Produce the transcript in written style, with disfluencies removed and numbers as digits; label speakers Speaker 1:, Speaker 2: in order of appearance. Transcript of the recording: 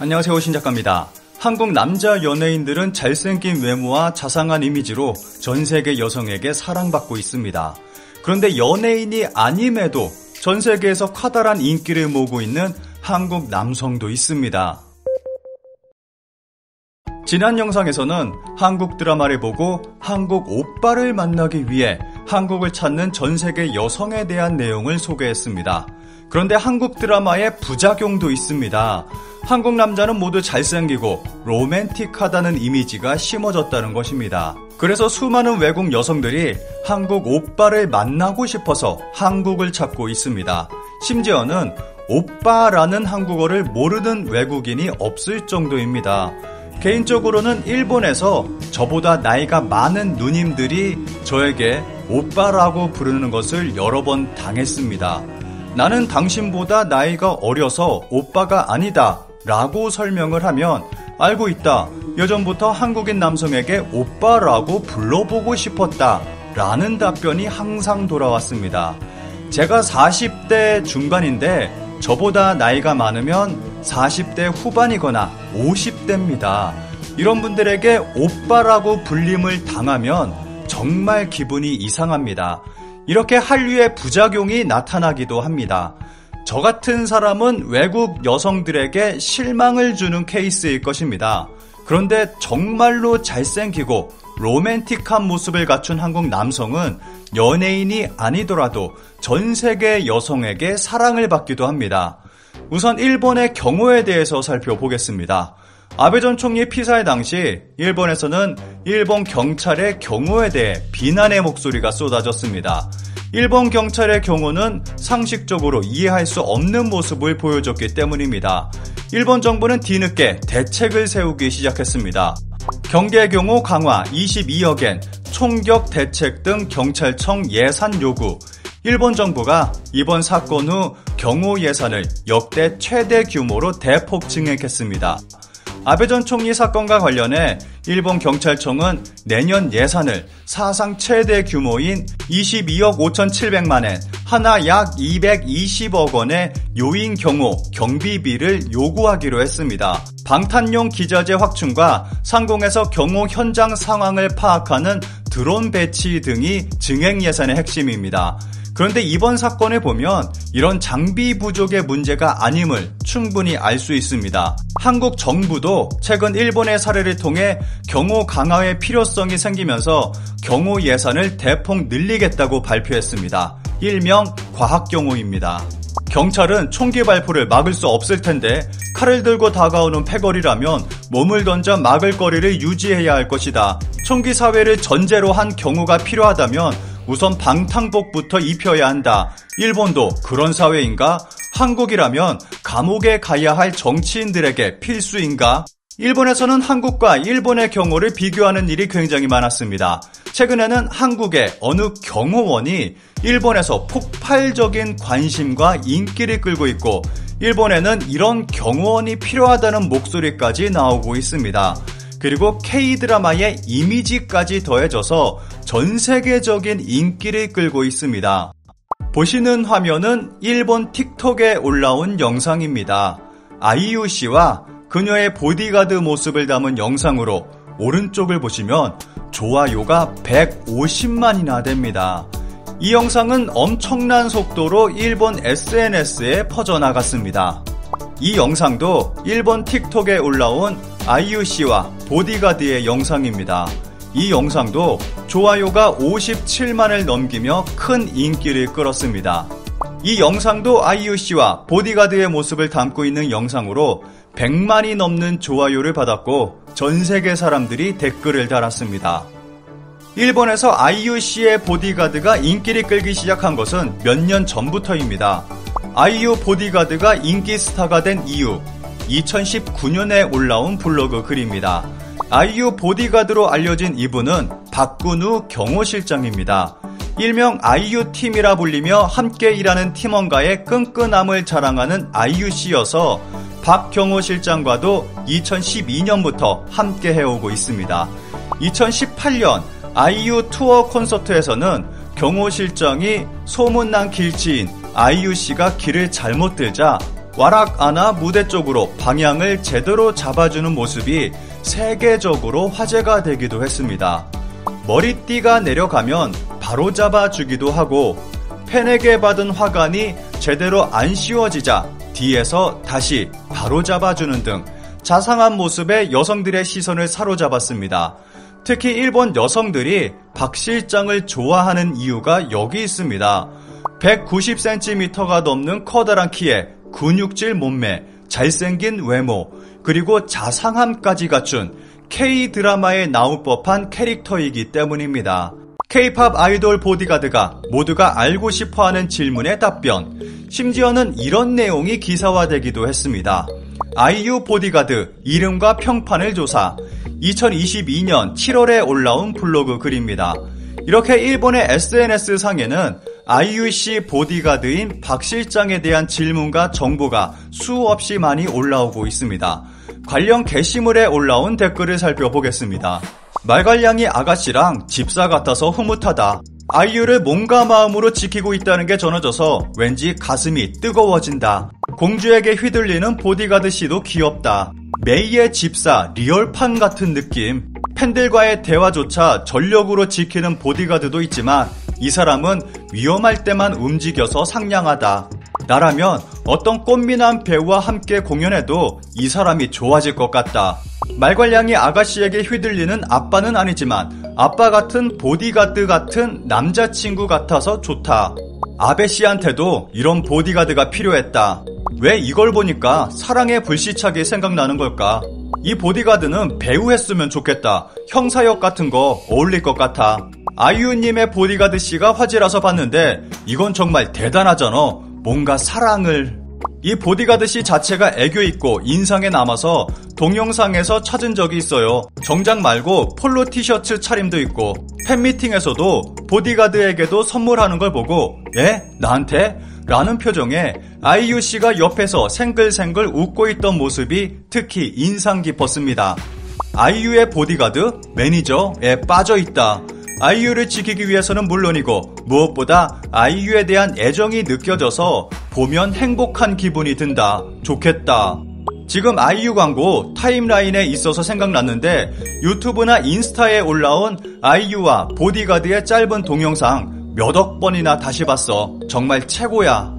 Speaker 1: 안녕하세요, 신작가입니다. 한국 남자 연예인들은 잘생긴 외모와 자상한 이미지로 전 세계 여성에게 사랑받고 있습니다. 그런데 연예인이 아님에도 전 세계에서 커다란 인기를 모으고 있는 한국 남성도 있습니다. 지난 영상에서는 한국 드라마를 보고 한국 오빠를 만나기 위해 한국을 찾는 전 세계 여성에 대한 내용을 소개했습니다. 그런데 한국 드라마에 부작용도 있습니다. 한국 남자는 모두 잘생기고 로맨틱하다는 이미지가 심어졌다는 것입니다. 그래서 수많은 외국 여성들이 한국 오빠를 만나고 싶어서 한국을 찾고 있습니다. 심지어는 오빠라는 한국어를 모르는 외국인이 없을 정도입니다. 개인적으로는 일본에서 저보다 나이가 많은 누님들이 저에게 오빠라고 부르는 것을 여러 번 당했습니다. 나는 당신보다 나이가 어려서 오빠가 아니다 라고 설명을 하면 알고 있다, 예전부터 한국인 남성에게 오빠라고 불러보고 싶었다 라는 답변이 항상 돌아왔습니다. 제가 40대 중반인데 저보다 나이가 많으면 40대 후반이거나 50대입니다. 이런 분들에게 오빠라고 불림을 당하면 정말 기분이 이상합니다. 이렇게 한류의 부작용이 나타나기도 합니다. 저 같은 사람은 외국 여성들에게 실망을 주는 케이스일 것입니다. 그런데 정말로 잘생기고 로맨틱한 모습을 갖춘 한국 남성은 연예인이 아니더라도 전 세계 여성에게 사랑을 받기도 합니다. 우선 일본의 경우에 대해서 살펴보겠습니다. 아베 전 총리 피살 당시 일본에서는 일본 경찰의 경우에 대해 비난의 목소리가 쏟아졌습니다. 일본 경찰의 경우는 상식적으로 이해할 수 없는 모습을 보여줬기 때문입니다. 일본 정부는 뒤늦게 대책을 세우기 시작했습니다. 경계 경호 강화 22억엔, 총격 대책 등 경찰청 예산 요구. 일본 정부가 이번 사건 후 경호 예산을 역대 최대 규모로 대폭 증액했습니다. 아베 전 총리 사건과 관련해 일본 경찰청은 내년 예산을 사상 최대 규모인 22억 5,700만 엔, 하나 약 220억 원의 요인 경호, 경비비를 요구하기로 했습니다. 방탄용 기자재 확충과 상공에서 경호 현장 상황을 파악하는 드론 배치 등이 증액 예산의 핵심입니다. 그런데 이번 사건을 보면 이런 장비 부족의 문제가 아님을 충분히 알 수 있습니다. 한국 정부도 최근 일본의 사례를 통해 경호 강화의 필요성이 생기면서 경호 예산을 대폭 늘리겠다고 발표했습니다. 일명 과학경호입니다. 경찰은 총기 발포를 막을 수 없을 텐데 칼을 들고 다가오는 패거리라면 몸을 던져 막을 거리를 유지해야 할 것이다. 총기 사회를 전제로 한 경호가 필요하다면 우선 방탄복부터 입혀야 한다. 일본도 그런 사회인가? 한국이라면 감옥에 가야 할 정치인들에게 필수인가? 일본에서는 한국과 일본의 경호를 비교하는 일이 굉장히 많았습니다. 최근에는 한국의 어느 경호원이 일본에서 폭발적인 관심과 인기를 끌고 있고 일본에는 이런 경호원이 필요하다는 목소리까지 나오고 있습니다. 그리고 K-드라마의 이미지까지 더해져서 전 세계적인 인기를 끌고 있습니다. 보시는 화면은 일본 틱톡에 올라온 영상입니다. 아이유 씨와 그녀의 보디가드 모습을 담은 영상으로 오른쪽을 보시면 좋아요가 150만이나 됩니다. 이 영상은 엄청난 속도로 일본 SNS에 퍼져나갔습니다. 이 영상도 일본 틱톡에 올라온 아이유 씨와 보디가드의 영상입니다. 이 영상도 좋아요가 57만을 넘기며 큰 인기를 끌었습니다. 이 영상도 아이유 씨와 보디가드의 모습을 담고 있는 영상으로 100만이 넘는 좋아요를 받았고 전 세계 사람들이 댓글을 달았습니다. 일본에서 아이유 씨의 보디가드가 인기를 끌기 시작한 것은 몇 년 전부터입니다. 아이유 보디가드가 인기 스타가 된 이유, 2019년에 올라온 블로그 글입니다. 아이유 보디가드로 알려진 이분은 박근우 경호실장입니다. 일명 아이유 팀이라 불리며 함께 일하는 팀원과의 끈끈함을 자랑하는 아이유 씨여서 박 경호실장과도 2012년부터 함께 해오고 있습니다. 2018년 아이유 투어 콘서트에서는 경호실장이 소문난 길치인 아이유 씨가 길을 잘못 들자 와락 안아 무대 쪽으로 방향을 제대로 잡아주는 모습이 세계적으로 화제가 되기도 했습니다. 머리띠가 내려가면 바로 잡아주기도 하고 팬에게 받은 화관이 제대로 안 씌워지자 뒤에서 다시 바로 잡아주는 등 자상한 모습의 여성들의 시선을 사로잡았습니다. 특히 일본 여성들이 박 실장을 좋아하는 이유가 여기 있습니다. 190cm가 넘는 커다란 키에 근육질 몸매, 잘생긴 외모, 그리고 자상함까지 갖춘 K-드라마에 나올 법한 캐릭터이기 때문입니다. K-팝 아이돌 보디가드가 모두가 알고 싶어하는 질문의 답변, 심지어는 이런 내용이 기사화되기도 했습니다. 아이유 보디가드 이름과 평판을 조사. 2022년 7월에 올라온 블로그 글입니다. 이렇게 일본의 SNS상에는 아이유씨 보디가드인 박 실장에 대한 질문과 정보가 수없이 많이 올라오고 있습니다. 관련 게시물에 올라온 댓글을 살펴보겠습니다. 말괄량이 아가씨랑 집사 같아서 흐뭇하다. 아이유를 몸과 마음으로 지키고 있다는 게 전해져서 왠지 가슴이 뜨거워진다. 공주에게 휘둘리는 보디가드 씨도 귀엽다. 메이의 집사 리얼판 같은 느낌. 팬들과의 대화조차 전력으로 지키는 보디가드도 있지만 이 사람은 위험할 때만 움직여서 상냥하다. 나라면 어떤 꽃미남 배우와 함께 공연해도 이 사람이 좋아질 것 같다. 말괄량이 아가씨에게 휘둘리는 아빠는 아니지만 아빠 같은 보디가드 같은 남자친구 같아서 좋다. 아베 씨한테도 이런 보디가드가 필요했다. 왜 이걸 보니까 사랑의 불시착이 생각나는 걸까? 이 보디가드는 배우 했으면 좋겠다. 형사역 같은 거 어울릴 것 같아. 아이유님의 보디가드 씨가 화제라서 봤는데 이건 정말 대단하잖아. 뭔가 사랑을. 이 보디가드 씨 자체가 애교 있고 인상에 남아서 동영상에서 찾은 적이 있어요. 정장 말고 폴로 티셔츠 차림도 있고 팬미팅에서도 보디가드에게도 선물하는 걸 보고 예? 나한테? 라는 표정에 아이유 씨가 옆에서 생글생글 웃고 있던 모습이 특히 인상 깊었습니다. 아이유의 보디가드? 매니저에 빠져있다. 아이유를 지키기 위해서는 물론이고 무엇보다 아이유에 대한 애정이 느껴져서 보면 행복한 기분이 든다. 좋겠다. 지금 아이유 광고 타임라인에 있어서 생각났는데 유튜브나 인스타에 올라온 아이유와 보디가드의 짧은 동영상 몇억 번이나 다시 봤어. 정말 최고야.